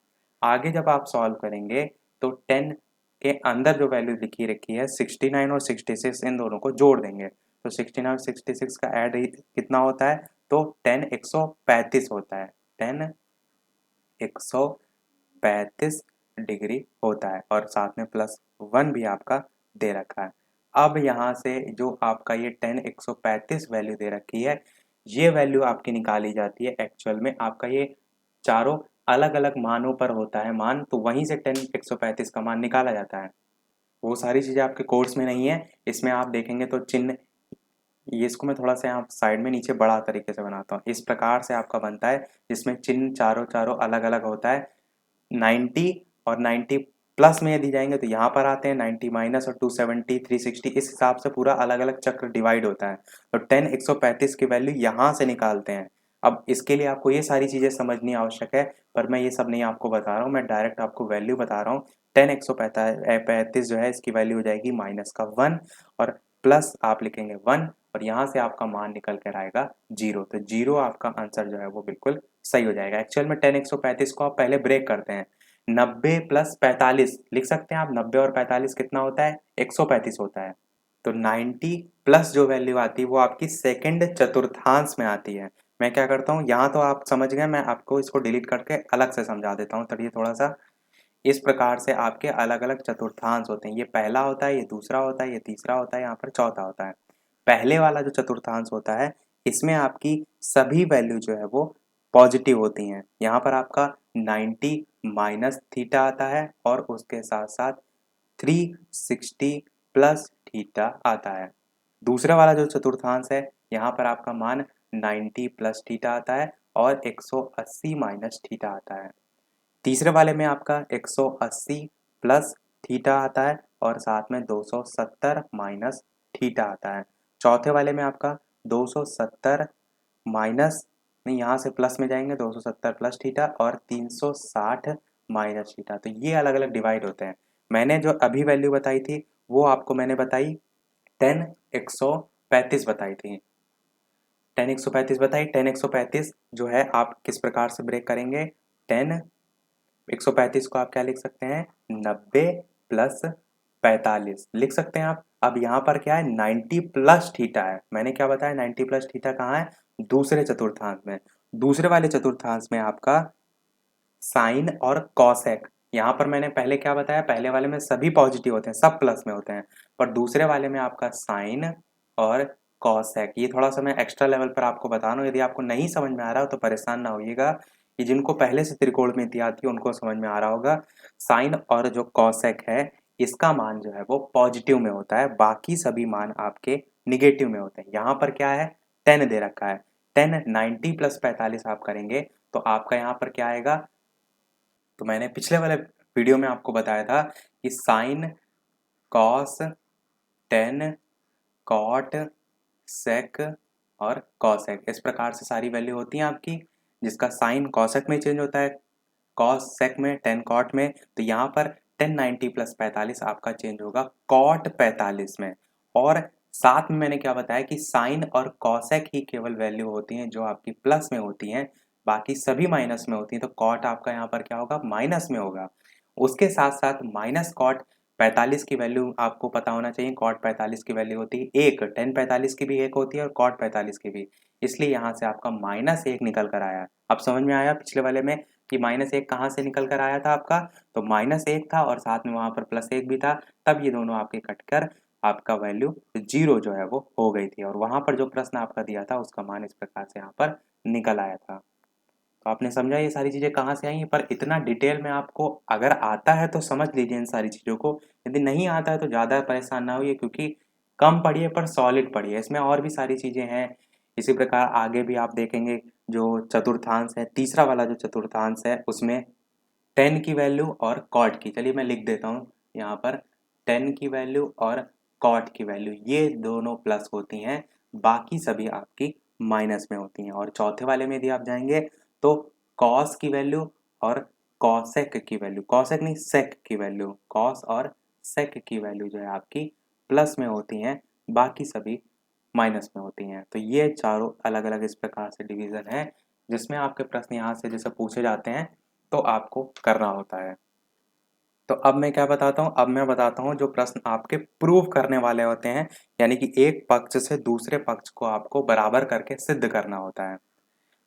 आगे जब आप सॉल्व करेंगे तो 10 के अंदर जो वैल्यू लिखी रखी है 69 और 66 इन दोनों को जोड़ देंगे। तो 69 और 66 का ऐड कितना होता है? तो 10 135 होता है। 10 135 डिग्री होता है और साथ में +1 भी आपका दे रखा है। अब यहाँ से जो आपका ये 10 135 वैल्यू दे रखी है, ये वैल्यू आपकी निकाली जाती है एक्चुअल में आपका ये चारों अलग-अलग मानों पर होता है मान, तो वहीं से 10 135 का मान निकाला जाता है। वो सारी चीज़ें आपके कोर्स में नहीं है, इसमें आप देखेंगे तो चिन्ह ये इसको मैं थोड़ा-सा यहाँ साइड में नीचे बड़ा तरीके से बनाता हूँ। इस प्रकार से आपका बनता है, जिसमें चिन्ह चारों अलग-अलग होता है। 90 और 90 प्लस में यदि जाएँगे तो यहाँ पर आते हैं 90 माइनस और 270, 360 इस हिसाब से पूरा अलग-अलग चक्र डिवाइड होता है। तो 10 135 की वैल्यू यहाँ से निकालते हैं। अब इसके लिए आपको ये सारी चीज़ें समझनी आवश्यक है, पर मैं ये सब नहीं आपको बता रहा हूँ, मैं डायरेक्ट आपको वैल्यू बता रहा हूँ। 10 135 जो है इसकी वैल्यू हो जाएगी माइनस का 1 और प्लस आप लिखेंगे 1 और यहाँ से आपका मान निकल कर आएगा 0। तो 0 आपका आंसर जो है वो बिल्कुल सही हो जाएगा। एक्चुअल में 10 135 को आप पहले ब्रेक करते हैं। 90 प्लस 45 लिख सकते हैं आप। 90 और 45 कितना होता है? 135 होता है। तो 90 प्लस जो वैल्यू आती है वो आपकी सेकंड चतुर्थांश में आती है। मैं क्या करता हूँ, यहाँ तो आप समझ गए, मैं आपको इसको डिलीट करके अलग से समझा देता हूँ। तब ये थोड़ा-सा इस प्रकार से आपके अलग-अलग चतुर्थांश होते हैं। ये पहला होता है, ये दूसरा होता है, ये तीसरा होता है, यहाँ पर चौथा होता है। पहले वाला जो चतुर्थांश होता है, इसमें आपकी सभी वैल्यू जो है वो पॉजिटिव होती हैं। यहाँ पर आपका 90 माइनस थीटा आता है और उसके साथ-साथ 360 प्लस थीटा आता है। दूसरा वाला जो चतुर्थांश है, यहाँ पर आपका मान 90 प्लस थीटा आता है और 180 माइनस थीटा आता है। तीसरे वाले में आपका 180 प्लस थीटा आता है और साथ में 270 माइनस थीटा आता है। चौथे वाले में आपका 270 माइनस नहीं, यहाँ से प्लस में जाएंगे 270 प्लस थीटा और 360 माइनस थीटा। तो ये अलग-अलग डिवाइड होते हैं। मैंने जो अभी वैल्यू बताई थी वो आपको मैंने बताई 10 135 बताई थी। 10 135 बताई। 10 135 जो है आप किस प्रकार से ब्रेक करेंगे? 10 135 को आप क्या लिख सकते हैं? 90 प्लस 45 लिख सकते हैं आप। अब यहाँ पर क्या है? 90 प्लस थीटा है। मैंने क्या बताया? 90 प्लस थीटा कहाँ है? दूसरे चतुर्थांश में। दूसरे वाले चतुर्थांश में आपका साइन और कॉसेक। यहाँ पर मैंने पहले क्या बताया? पहले वाले में सभी पॉजिटिव होते हैं, सब प्लस में होते हैं, पर दूसरे वाले में आपका साइन और कॉसेक। ये थोड़ा-सा मैं एक्स्ट्रा लेवल पर आपको बता रहा हूँ, यदि आपको नहीं समझ में आ रहा हो तो परेशान ना होइएगा। ये जिनको पहले से त्रिकोणमिति आती है उनको समझ में आ रहा होगा। साइन और जो कॉसेक है, इसका मान जो है वो पॉजिटिव में होता है, बाकी सभी मान आपके निगेटिव में होते हैं। यहाँ पर क्या है, 10 दे रखा है, 10 90 प्लस 45 आप करेंगे तो आपका यहाँ पर क्या आएगा, तो मैंने पिछले वाले वीडियो में आपको बताया था कि साइन, कॉस, टेन, कॉट, सेक और कॉसेक, इस प्रकार से सारी वैल्यू होती हैं आपकी, जिसका साइन कॉसेक में चेंज होता है, कॉस सेक में, टेन कॉट में। तो यहाँ पर 1090 प्लस 45 आपका चेंज होगा कॉट 45 में। और साथ में मैंने क्या बताया कि साइन और कॉसेक ही केवल वैल्यू होती हैं जो आपकी प्लस में होती हैं, बाकी सभी माइनस में होती हैं। तो कॉट आपका यहाँ पर क्या होगा, माइनस में होगा। उसके साथ साथ माइनस कॉट 45 की वैल्यू आपको पता होना चाहिए, कॉट 45 की वैल्यू होती है एक, टेन 45 की भी एक होती है और कॉट 45 की भी, इसलिए यहाँ से आपका -1 निकल कर आया। अब समझ में आया पिछले वाले में कि -1 कहाँ से निकल कर आया था आपका, तो -1 था और साथ में वहाँ पर +1 भी था, तब ये दोनों आपके कटकर आपका वैल्यू 0 जो है वो हो गई थी, और वहाँ पर जो प्रश्न आपका दिया था उसका मान इस प्रकार से यहाँ पर निकल आया था। तो आपने समझा ये सारी चीज़ें कहाँ से आई हैं, पर इतना डिटेल में आपको अगर आता है तो समझ लीजिए इन सारी चीज़ों को, यदि नहीं आता है तो ज़्यादा परेशान ना होइए, क्योंकि कम पढ़िए पर सॉलिड पढ़िए, इसमें और भी सारी चीज़ें हैं। इसी प्रकार आगे भी आप देखेंगे जो चतुर्थांश है, तीसरा वाला जो चतुर्थांश है उसमें 10 की वैल्यू और कॉट की, चलिए मैं लिख देता हूँ यहाँ पर, 10 की वैल्यू और कॉट की वैल्यू ये दोनों प्लस होती हैं, बाकी सभी आपकी माइनस में होती हैं। और चौथे वाले में यदि आप जाएंगे तो कॉस की वैल्यू और कॉसेक की वैल्यू, कॉसेक नहीं सेक की वैल्यू, कॉस और सेक की वैल्यू जो है आपकी प्लस में होती हैं, बाकी सभी माइनस में होती हैं। तो ये चारों अलग अलग इस प्रकार से डिवीज़न है, जिसमें आपके प्रश्न यहाँ से जैसे पूछे जाते हैं तो आपको करना होता है। तो अब मैं क्या बताता हूँ, अब मैं बताता हूँ जो प्रश्न आपके प्रूव करने वाले होते हैं, यानी कि एक पक्ष से दूसरे पक्ष को आपको बराबर करके सिद्ध करना होता है।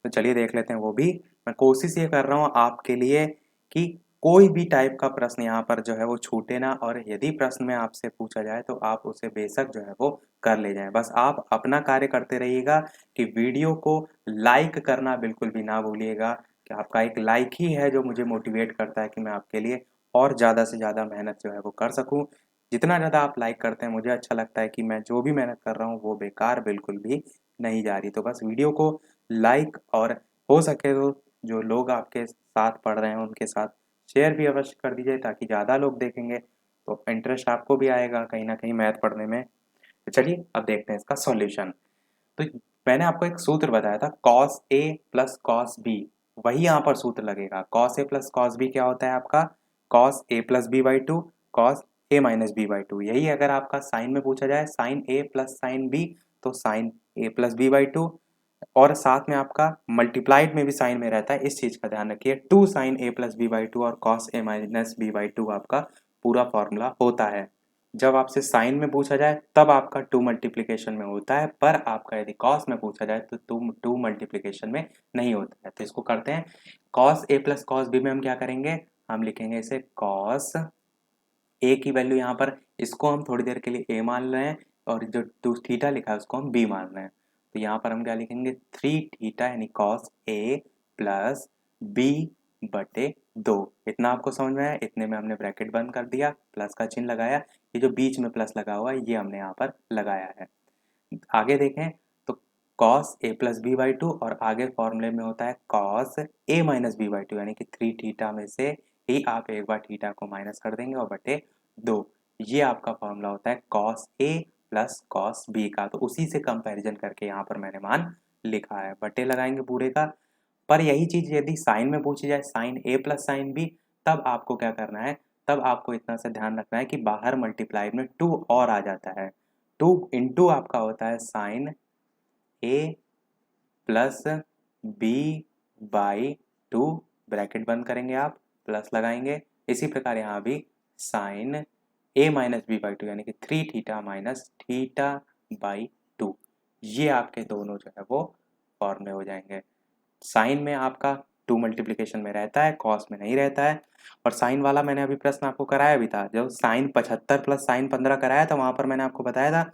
तो चलिए देख लेते हैं वो भी। मैं कोशिश ये कर रहा हूँ आपके लिए कि कोई भी टाइप का प्रश्न यहाँ पर जो है वो छूटे ना, और यदि प्रश्न में आपसे पूछा जाए तो आप उसे बेशक जो है वो कर ले जाएं। बस आप अपना कार्य करते रहिएगा कि वीडियो को लाइक करना बिल्कुल भी ना भूलिएगा, कि आपका एक लाइक ही है जो मुझे मोटिवेट करता है कि मैं आपके लिए और ज़्यादा से ज़्यादा मेहनत जो है वो कर सकूँ। जितना ज़्यादा आप लाइक करते हैं मुझे अच्छा लगता है कि मैं जो भी मेहनत कर रहा हूँ वो बेकार बिल्कुल भी नहीं जा रही। तो बस वीडियो को लाइक और हो सके तो जो लोग आपके साथ पढ़ रहे हैं उनके साथ शेयर भी अवश्य कर दीजिए, ताकि ज़्यादा लोग देखेंगे तो इंटरेस्ट आपको भी आएगा कहीं ना कहीं मैथ पढ़ने में। तो चलिए अब देखते हैं इसका सॉल्यूशन। तो मैंने आपको एक सूत्र बताया था cos A plus cos B, वही यहाँ पर सूत्र लगेगा। cos A plus cos B क्या होता है आपका, cos A plus B by two, cos A minus B by two. यही अगर आपका साइन में पूछा जाए sin A plus sin B, तो sin A plus B by two, और साथ में आपका मल्टीप्लाइड में भी साइन में रहता है, इस चीज़ का ध्यान रखिए, 2 sin A plus B by two और cos A minus B by two आपका पूरा फॉर्मूला होता है। जब आपसे साइन में पूछा जाए तब आपका 2 मल्टीप्लिकेशन में होता है, पर आपका यदि कॉस में पूछा जाए तो 2 मल्टीप्लिकेशन में नहीं होता है। तो इसको करते हैं, cos A plus cos B में हम क्या करेंगे, हम लिखेंगे इसे कॉस ए की वैल्यू यहाँ पर, इसको हम थोड़ी देर के लिए ए मान रहे हैं, और जो टू थीटा लिखा है उसको हम बी मान रहे हैं। तो यहाँ पर हम क्या लिखेंगे, 3 थीटा यानी कॉस ए प्लस बी बटे 2। इतना आपको समझ में आया, इतने में हमने ब्रैकेट बंद कर दिया, प्लस का चिन्ह लगाया, ये जो बीच में प्लस लगा हुआ है ये हमने यहाँ पर लगाया है। आगे देखें तो cos A plus B by two, और आगे फॉर्मूले में होता है cos A minus B by two, यानी कि 3 थीटा में से ही आप एक बार थीटा को माइनस कर देंगे और बटे 2, ये आपका फॉर्मूला होता है cos A plus cos B का। तो उसी से कंपैरिजन करके यहाँ पर मैंने मान लिखा है, बटे लगाएंगे पूरे का। पर यही चीज़ यदि साइन में पूछी जाए, sign A plus sine B, तब आपको क्या करना है, तब आपको इतना सा ध्यान रखना है कि बाहर मल्टीप्लाई में 2 और आ जाता है, 2 इंटू आपका होता है sine A plus B by two, bracket बंद करेंगे आप, प्लस लगाएंगे। इसी प्रकार यहाँ भी sine A minus B by two, यानी कि 3 theta minus theta by two, ये आपके दोनों जो है वो फॉर्मूले हो जाएंगे। साइन में आपका 2 मल्टीप्लिकेशन में रहता है, कॉस में नहीं रहता है। और साइन वाला मैंने अभी प्रश्न आपको कराया भी था, जब साइन 75 प्लस साइन 15 कराया था वहाँ पर मैंने आपको बताया था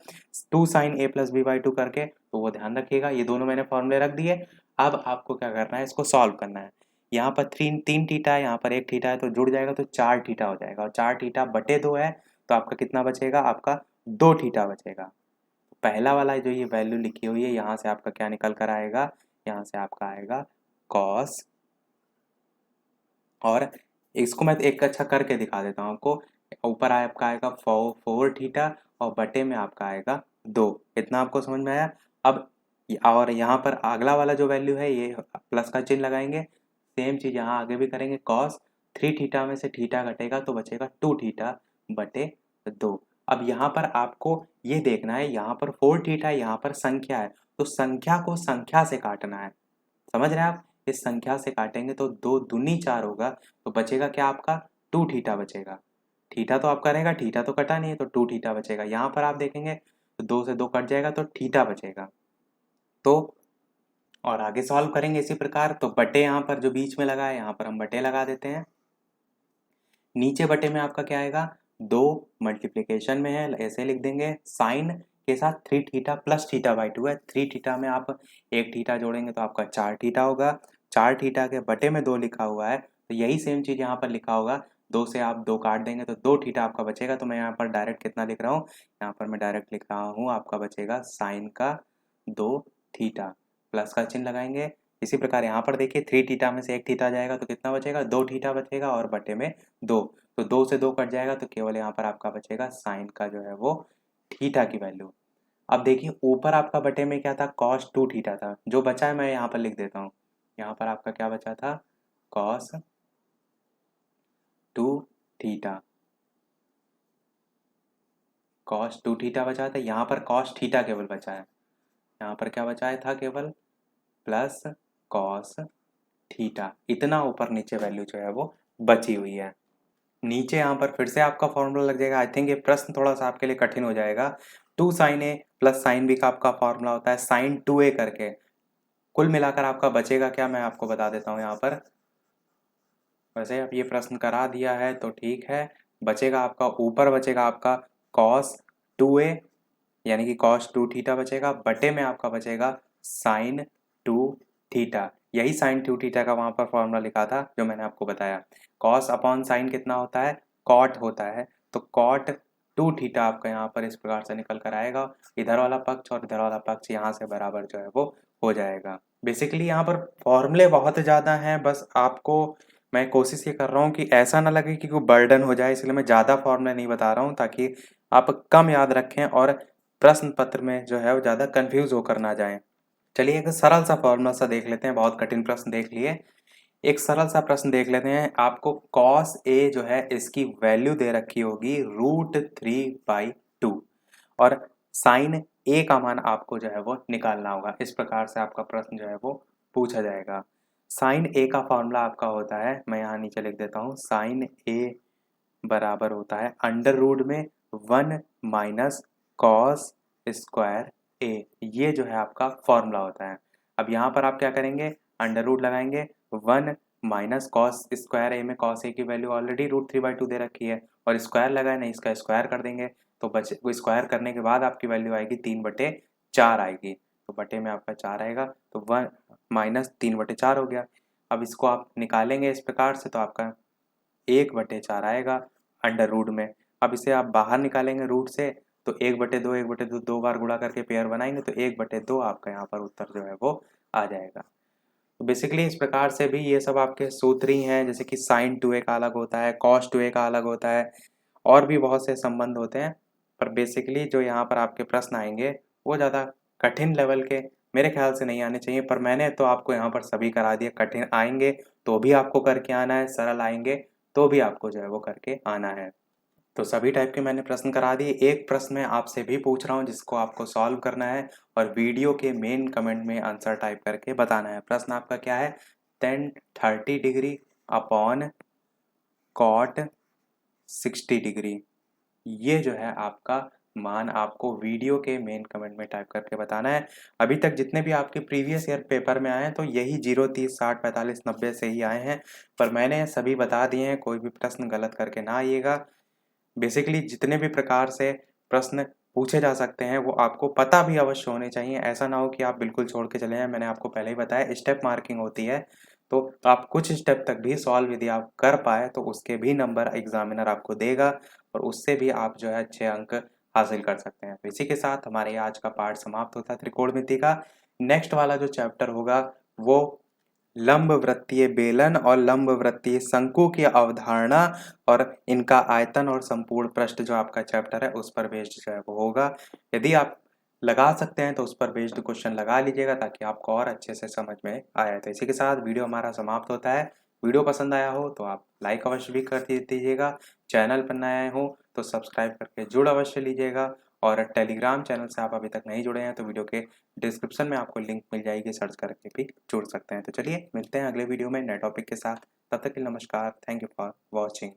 2 sine A plus B by two करके, तो वो ध्यान रखिएगा। ये दोनों मैंने फॉर्मूले रख दिए। अब आपको क्या करना है, इसको सॉल्व करना है। यहाँ पर तीन थीटा है, यहाँ पर एक थीटा है, तो जुड़ जाएगा तो 4 थीटा हो जाएगा, और 4 थीटा बटे 2 है तो आपका कितना बचेगा, आपका 2 थीटा बचेगा। पहला वाला जो ये वैल्यू लिखी हुई है यहाँ से आपका क्या निकल कर आएगा, यहाँ से आपका आएगा कॉस, और इसको मैं एक अच्छा करके दिखा देता हूँ आपको। ऊपर आपका आएगा 4 थीटा और बटे में आपका आएगा 2। इतना आपको समझ में आया। अब और यहाँ पर अगला वाला जो वैल्यू है ये प्लस का चिन्ह लगाएंगे, सेम चीज़ यहाँ आगे भी करेंगे। कॉस 3 थीटा में से थीटा घटेगा तो बचेगा 2 थीटा बटे 2। अब यहाँ पर आपको ये देखना है, यहाँ पर 4 थीटा यहाँ पर संख्या है, तो संख्या को संख्या से काटना है। समझ रहे हैं आप? इस संख्या से काटेंगे तो 2 दूनी 4 होगा, तो बचेगा क्या आपका 2 थीटा बचेगा। थीटा तो आपका रहेगा, थीटा तो कटा नहीं है, तो 2 थीटा बचेगा। यहाँ पर आप देखेंगे तो 2 से 2 कट जाएगा तो थीटा बचेगा। तो और आगे सॉल्व करेंगे इसी प्रकार। तो बटे यहाँ पर जो बीच में लगा है यहाँ पर हम बटे लगा देते हैं। नीचे बटे में आपका क्या आएगा, 2 मल्टीप्लिकेशन में है ऐसे लिख देंगे, साइन के साथ 3 थीटा प्लस थीटा बाई 2 है। 3 थीटा में आप 1 थीटा जोड़ेंगे तो आपका 4 थीटा होगा। 4 थीटा के बटे में 2 लिखा हुआ है, तो यही सेम चीज़ यहाँ पर लिखा होगा। 2 से आप 2 काट देंगे तो 2 थीटा आपका बचेगा। तो मैं यहाँ पर डायरेक्ट कितना लिख रहा हूँ, यहाँ पर मैं डायरेक्ट लिख रहा हूँ आपका बचेगा साइन का 2 थीटा, प्लस का चिन्ह लगाएंगे। इसी प्रकार यहाँ पर देखिए 3 थीटा में से 1 थीटा जाएगा तो कितना बचेगा, 2 थीटा बचेगा, और बटे में 2, तो 2 से 2 कट जाएगा तो केवल यहाँ पर आपका बचेगा साइन का जो है वो थीटा की वैल्यू। अब देखिए ऊपर आपका बटे में क्या था, कॉस 2 थीटा था, जो बचा है मैं यहाँ पर लिख देता हूँ। यहाँ पर आपका क्या बचा था, कॉस 2 थीटा, कॉस 2 थीटा बचा था। यहाँ पर कॉस थीटा केवल बचा है, यहाँ पर क्या बचा है था केवल प्लस कॉस थीटा। इतना ऊपर नीचे वैल्यू जो है वो बची हुई है। नीचे यहाँ पर फिर से आपका फॉर्मूला लग जाएगा। आई थिंक ये प्रश्न थोड़ा सा आपके लिए कठिन हो जाएगा। 2 sine A plus sine B का आपका फॉर्मूला होता है साइन 2a करके। कुल मिलाकर आपका बचेगा क्या, मैं आपको बता देता हूँ यहाँ पर। वैसे अब ये प्रश्न करा दिया है तो ठीक है। बचेगा आपका, ऊपर बचेगा आपका कॉस 2a यानी कि कॉस 2 थीटा बचेगा, बटे में आपका बचेगा साइन 2 थीटा। यही साइन 2 थीटा का वहाँ पर फॉर्मूला लिखा था जो मैंने आपको बताया। कॉस अपॉन साइन कितना होता है, कॉट होता है, तो कॉट 2 थीटा आपका यहाँ पर इस प्रकार से निकल कर आएगा। इधर वाला पक्ष और इधर वाला पक्ष यहाँ से बराबर जो है वो हो जाएगा। बेसिकली यहाँ पर फॉर्मूले बहुत ज़्यादा हैं, बस आपको मैं कोशिश ये कर रहा हूँ कि ऐसा ना लगे कि कोई बर्डन हो जाए, इसलिए मैं ज़्यादा फॉर्मूले नहीं बता रहा हूँ ताकि आप कम याद रखें और प्रश्न पत्र में जो है वो ज़्यादा कंफ्यूज होकर ना जाएं। चलिए एक सरल सा फॉर्मूला सा देख लेते हैं, बहुत कठिन प्रश्न देख लिए। एक सरल सा प्रश्न देख लेते हैं। आपको कॉस ए जो है इसकी वैल्यू दे रखी होगी √3/2 और साइन ए का मान आपको जो है वो निकालना होगा। इस प्रकार से आपका प्रश्न जो है वो पूछा जाएगा। साइन ए का फॉर्मूला आपका होता है, मैं यहाँ नीचे लिख देता हूँ, साइन ए बराबर होता है अंडर रूट में 1 माइनस कॉस स्क्वायर ए। ये जो है आपका फॉर्मूला होता है। अब यहाँ पर आप क्या करेंगे, अंडर रूट लगाएंगे, 1 माइनस कॉस स्क्वायर ए में कॉस ए की वैल्यू ऑलरेडी √3/2 दे रखी है, और स्क्वायर लगाए नहीं, इसका स्क्वायर कर देंगे तो बचे वो स्क्वायर करने के बाद आपकी वैल्यू आएगी 3/4 आएगी, तो बटे में आपका 4 आएगा, तो 1 माइनस 3/4 हो गया। अब इसको आप निकालेंगे इस प्रकार से तो आपका 1/4 आएगा अंडर रूट में। अब इसे आप बाहर निकालेंगे रूट से तो 1/2 1/2 दो बार गुणा करके पेयर बनाएंगे तो 1/2 आपका यहाँ पर उत्तर जो है वो आ जाएगा। तो बेसिकली इस प्रकार से भी ये सब आपके सूत्र ही हैं, जैसे कि साइन 2a का अलग होता है, कॉस 2a का अलग होता है, और भी बहुत से संबंध होते हैं। पर बेसिकली जो यहाँ पर आपके प्रश्न आएंगे वो ज़्यादा कठिन लेवल के मेरे ख्याल से नहीं आने चाहिए, पर मैंने तो आपको यहाँ पर सभी करा दिए। कठिन आएंगे तो भी आपको करके आना है, सरल आएंगे तो भी आपको जो है वो करके आना है। तो सभी टाइप के मैंने प्रश्न करा दिए। एक प्रश्न मैं आपसे भी पूछ रहा हूँ जिसको आपको सॉल्व करना है और वीडियो के मेन कमेंट में आंसर टाइप करके बताना है। प्रश्न आपका क्या है, tan 30 degree upon cot 60 degree. ये जो है आपका मान आपको वीडियो के मेन कमेंट में टाइप करके बताना है। अभी तक जितने भी आपके प्रीवियस ईयर पेपर में आए हैं तो यही 0 30 60 45 90 से ही आए हैं, पर मैंने सभी बता दिए हैं, कोई भी प्रश्न गलत करके ना आइएगा। बेसिकली जितने भी प्रकार से प्रश्न पूछे जा सकते हैं वो आपको पता भी अवश्य होने चाहिए। ऐसा ना हो कि आप बिल्कुल छोड़ के चले जाएं। मैंने आपको पहले ही बताया स्टेप मार्किंग होती है, तो आप कुछ स्टेप तक भी सॉल्व यदि आप कर पाए तो उसके भी नंबर एग्जामिनर आपको देगा और उससे भी आप जो है अच्छे अंक हासिल कर सकते हैं। तो इसी के साथ हमारे आज का पाठ समाप्त होता है त्रिकोणमिति का। नेक्स्ट वाला जो चैप्टर होगा वो लंबवृत्तीय बेलन और लंबवृत्तीय शंकु की अवधारणा और इनका आयतन और संपूर्ण पृष्ठ जो आपका चैप्टर है उस पर बेस्ड जो है वो होगा। यदि आप लगा सकते हैं तो उस पर बेस्ड क्वेश्चन लगा लीजिएगा ताकि आपको और अच्छे से समझ में आए। तो इसी के साथ वीडियो हमारा समाप्त होता है। वीडियो पसंद आया हो तो आप लाइक अवश्य भी कर दीजिएगा। चैनल पर नए आए हो तो सब्सक्राइब करके जुड़ अवश्य लीजिएगा। और टेलीग्राम चैनल से आप अभी तक नहीं जुड़े हैं तो वीडियो के डिस्क्रिप्शन में आपको लिंक मिल जाएगी, सर्च करके भी जुड़ सकते हैं। तो चलिए मिलते हैं अगले वीडियो में नए टॉपिक के साथ। तब तक के लिए नमस्कार। Thank you for watching.